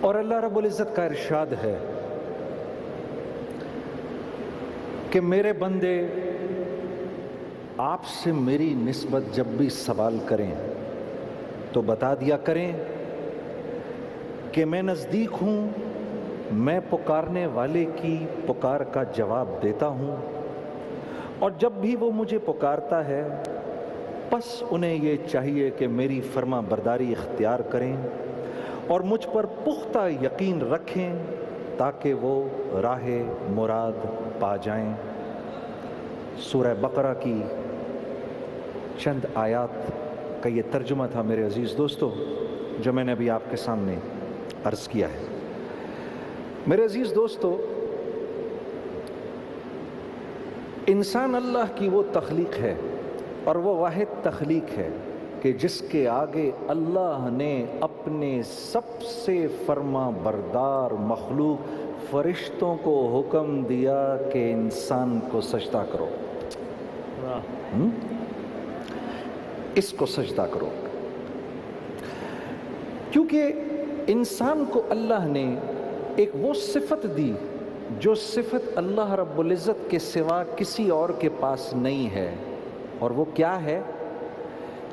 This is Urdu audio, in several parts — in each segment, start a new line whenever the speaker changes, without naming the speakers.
اور اللہ رب العزت کا ارشاد ہے کہ میرے بندے آپ سے میری نسبت جب بھی سوال کریں تو بتا دیا کریں کہ میں نزدیک ہوں، میں پکارنے والے کی پکار کا جواب دیتا ہوں، اور جب بھی وہ مجھے پکارتا ہے بس انہیں یہ چاہیے کہ میری فرما برداری اختیار کریں اور مجھ پر پختہ یقین رکھیں تاکہ وہ راہ مراد پا جائیں۔ سورہ بقرہ کی چند آیات کا یہ ترجمہ تھا میرے عزیز دوستو، جو میں نے ابھی آپ کے سامنے عرض کیا ہے۔ میرے عزیز دوستو، انسان اللہ کی وہ تخلیق ہے اور وہ واحد تخلیق ہے کہ جس کے آگے اللہ نے اپنے سب سے فرما بردار مخلوق فرشتوں کو حکم دیا کہ انسان کو سجدہ کرو، اس کو سجدہ کرو، کیونکہ انسان کو اللہ نے ایک وہ صفت دی جو صفت اللہ رب العزت کے سوا کسی اور کے پاس نہیں ہے، اور وہ کیا ہے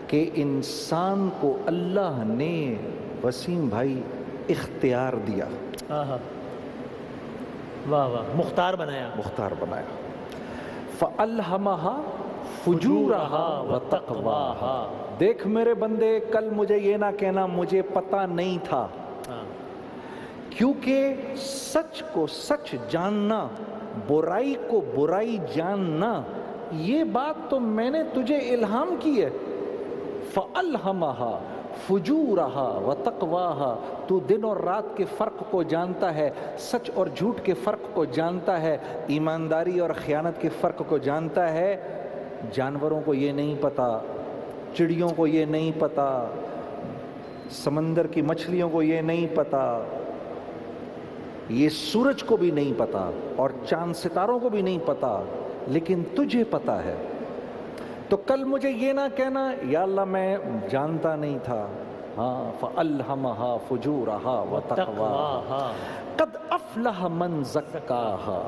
کہ انسان کو اللہ نے وسیم بھائی اختیار دیا،
واہ واہ، مختار بنایا،
مختار بنایا۔ فَأَلْهَمَهَا فُجُورَهَا وَتَقْوَاهَا۔ دیکھ میرے بندے، کل مجھے یہ نہ کہنا مجھے پتہ نہیں تھا، کیونکہ سچ کو سچ جاننا، برائی کو برائی جاننا، یہ بات تو میں نے تجھے الہام کی ہے۔ فَأَلْهَمَهَا فُجُورَهَا وَتَقْوَاهَا، تو دن اور رات کے فرق کو جانتا ہے، سچ اور جھوٹ کے فرق کو جانتا ہے، ایمانداری اور خیانت کے فرق کو جانتا ہے۔ جانوروں کو یہ نہیں پتا، چڑیوں کو یہ نہیں پتا، سمندر کی مچھلیوں کو یہ نہیں پتا، یہ سورج کو بھی نہیں پتا اور چاند ستاروں کو بھی نہیں پتا، لیکن تجھے پتا ہے۔ تو کل مجھے یہ نہ کہنا یا اللہ میں جانتا نہیں تھا۔ ہاں، فَأَلْهَمَهَا فُجُورَهَا وَتَقْوَاهَا قَدْ أَفْلَحَ مَنْ زَكَّاهَا۔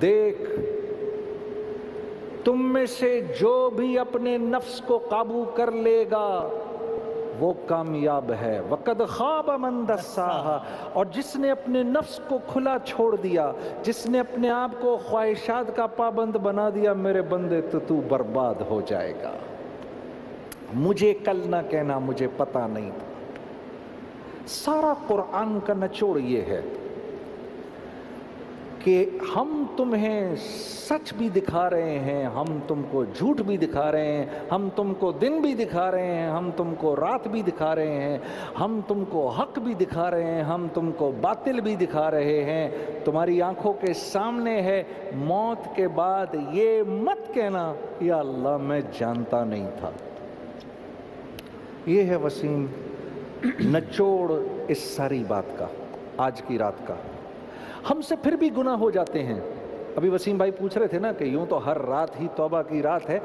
دیکھ، تم میں سے جو بھی اپنے نفس کو قابو کر لے گا وہ کامیاب ہے۔ وَقَدْ خَابَ مَنْ دَسَّاهَا، اور جس نے اپنے نفس کو کھلا چھوڑ دیا، جس نے اپنے آپ کو خواہشات کا پابند بنا دیا، میرے بندے تو برباد ہو جائے گا۔ مجھے کل نہ کہنا مجھے پتہ نہیں تھا۔ سارا قرآن کا نچوڑ یہ ہے کہ ہم تمہیں سچ بھی دکھا رہے ہیں، ہم تم کو جھوٹ بھی دکھا رہے ہیں، ہم تم کو دن بھی دکھا رہے ہیں، ہم تم کو رات بھی دکھا رہے ہیں، ہم تم کو حق بھی دکھا رہے ہیں، ہم تم کو باطل بھی دکھا رہے ہیں۔ تمہاری آنکھوں کے سامنے ہے۔ موت کے بعد یہ مت کہنا یا اللہ میں جانتا نہیں تھا۔ یہ ہے وسیم نچوڑ اس ساری بات کا، آج کی رات کا۔ ہم سے پھر بھی گناہ ہو جاتے ہیں۔ ابھی وسیم بھائی پوچھ رہے تھے نا کہ یوں تو ہر رات ہی توبہ کی رات ہے،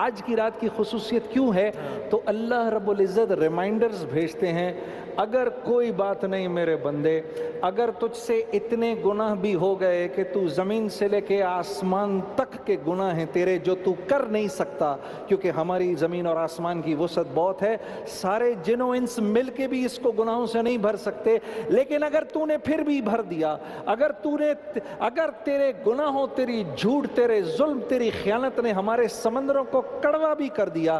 آج کی رات کی خصوصیت کیوں ہے؟ تو اللہ رب العزت ریمائنڈرز بھیجتے ہیں، اگر کوئی بات نہیں میرے بندے، اگر تجھ سے اتنے گناہ بھی ہو گئے کہ تو زمین سے لے کے آسمان تک کے گناہ ہیں تیرے جو تو کر نہیں سکتا، کیونکہ ہماری زمین اور آسمان کی وسعت بہت ہے، سارے جن و انس مل کے بھی اس کو گناہوں سے نہیں بھر سکتے، لیکن اگر تو نے پھر بھی بھر دیا، اگر تیرے گناہوں، تیری جھوٹ، تیرے ظلم، تیری خیانت نے ہمارے سمندروں کو کڑوا بھی کر دیا،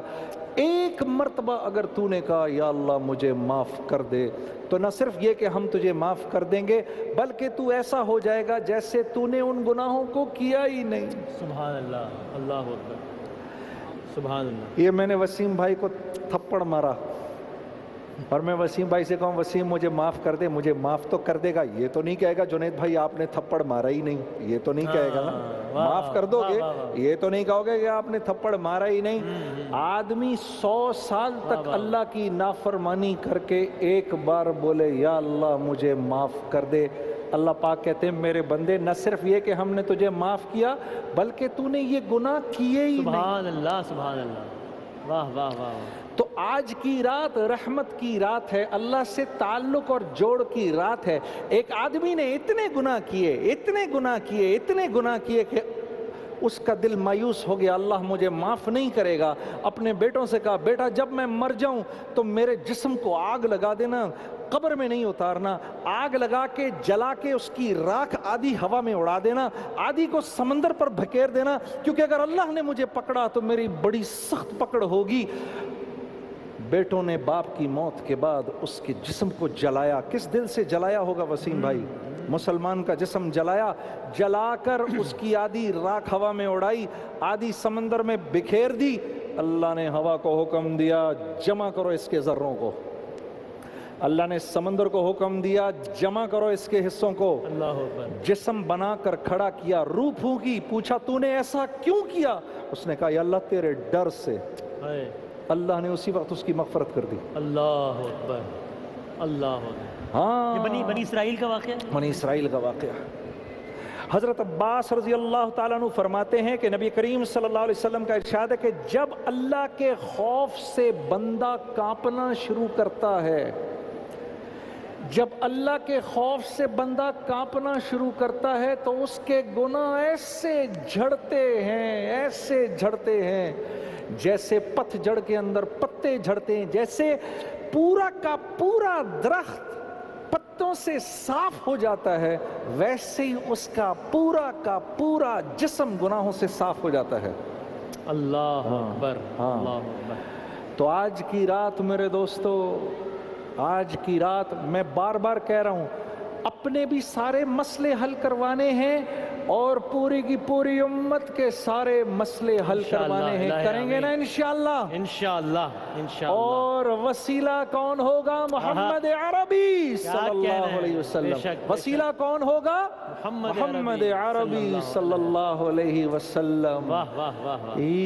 ایک مرتبہ اگر تو نے کہا یا اللہ مجھے معاف کر دے، تو نہ صرف یہ کہ ہم تجھے معاف کر دیں گے، بلکہ تو ایسا ہو جائے گا جیسے تو نے ان گناہوں کو کیا ہی نہیں۔
سبحان اللہ، اللہ اکبر، سبحان اللہ۔
یہ میں نے وسیم بھائی کو تھپڑ مارا اور میں وسیم بھائی سے کہوں وسیم مجھے معاف کر دے، مجھے معاف تو کر دے گا، یہ تو نہیں کہے گا جنید بھائی آپ نے تھپڑ مارا ہی نہیں، یہ تو نہیں کہے گا نا، معاف کر دو گے، یہ تو نہیں کہو گے کہ آپ نے تھپڑ مارا ہی نہیں۔ آدمی 100 سال تک اللہ کی نافرمانی کر کے ایک بار بولے یا اللہ مجھے معاف کر دے، اللہ پاک کہتے ہیں میرے بندے نہ صرف یہ کہ ہم نے تجھے معاف کیا بلکہ تو نے یہ گناہ کیے ہی نہیں۔
سبحان اللہ، سبحان اللہ، واہ واہ واہ۔
تو آج کی رات رحمت کی رات ہے، اللہ سے تعلق اور جوڑ کی رات ہے۔ ایک آدمی نے اتنے گناہ کیے کہ اس کا دل مایوس ہو گیا، اللہ مجھے معاف نہیں کرے گا۔ اپنے بیٹوں سے کہا بیٹا جب میں مر جاؤں تو میرے جسم کو آگ لگا دینا، قبر میں نہیں اتارنا، آگ لگا کے جلا کے اس کی راکھ آدھی ہوا میں اڑا دینا، آدھی کو سمندر پر بھکیر دینا، کیونکہ اگر اللہ نے مجھے پکڑا تو میری بڑی سخت پکڑ ہوگی۔ بیٹوں نے باپ کی موت کے بعد اس کے جسم کو جلایا۔ کس دل سے جلایا ہوگا وسیم بھائی؟ مسلمان کا جسم جلایا، جلا کر اس کی آدھی راکھ ہوا میں اڑائی، آدھی سمندر میں بکھیر دی۔ اللہ نے ہوا کو حکم دیا جمع کرو اس کے ذروں کو، اللہ نے سمندر کو حکم دیا جمع کرو اس کے حصوں کو،
اللہ اکبر،
جسم بنا کر کھڑا کیا، روح پھونکی، پوچھا تو نے ایسا کیوں کیا؟ اس نے کہا یا اللہ تیرے ڈر سے۔
ہے
اللہ نے اسی وقت اس کی مغفرت کر دی۔
اللہ اکبر، اللہ اکبر۔
ہاں،
یہ بنی اسرائیل کا واقعہ ہے؟
بنی اسرائیل کا واقعہ۔ حضرت عباس رضی اللہ تعالیٰ عنہ فرماتے ہیں کہ نبی کریم صلی اللہ علیہ وسلم کا ارشاد ہے کہ جب اللہ کے خوف سے بندہ کانپنا شروع کرتا ہے، جب اللہ کے خوف سے بندہ کانپنا شروع کرتا ہے تو اس کے گناہ ایسے جھڑتے ہیں جیسے پتھ جڑ کے اندر پتے جھڑتے ہیں، جیسے پورا کا پورا درخت پتوں سے صاف ہو جاتا ہے، ویسے ہی اس کا پورا جسم گناہوں سے صاف ہو جاتا ہے۔
اللہ اکبر،
ہاں۔
اللہ اکبر۔
تو آج کی رات میرے دوستو، آج کی رات میں بار بار کہہ رہا ہوں، اپنے بھی سارے مسئلے حل کروانے ہیں اور پوری کی پوری امت کے سارے مسئلے حل کروانے ہیں، کریں گے نا انشاءاللہ؟
انشاءاللہ، انشاءاللہ۔
اور وسیلہ کون ہوگا؟ محمد عربی صلی اللہ علیہ وسلم۔ وسیلہ کون ہوگا؟ محمد عربی صلی اللہ علیہ وسلم۔
واہ واہ واہ واہ۔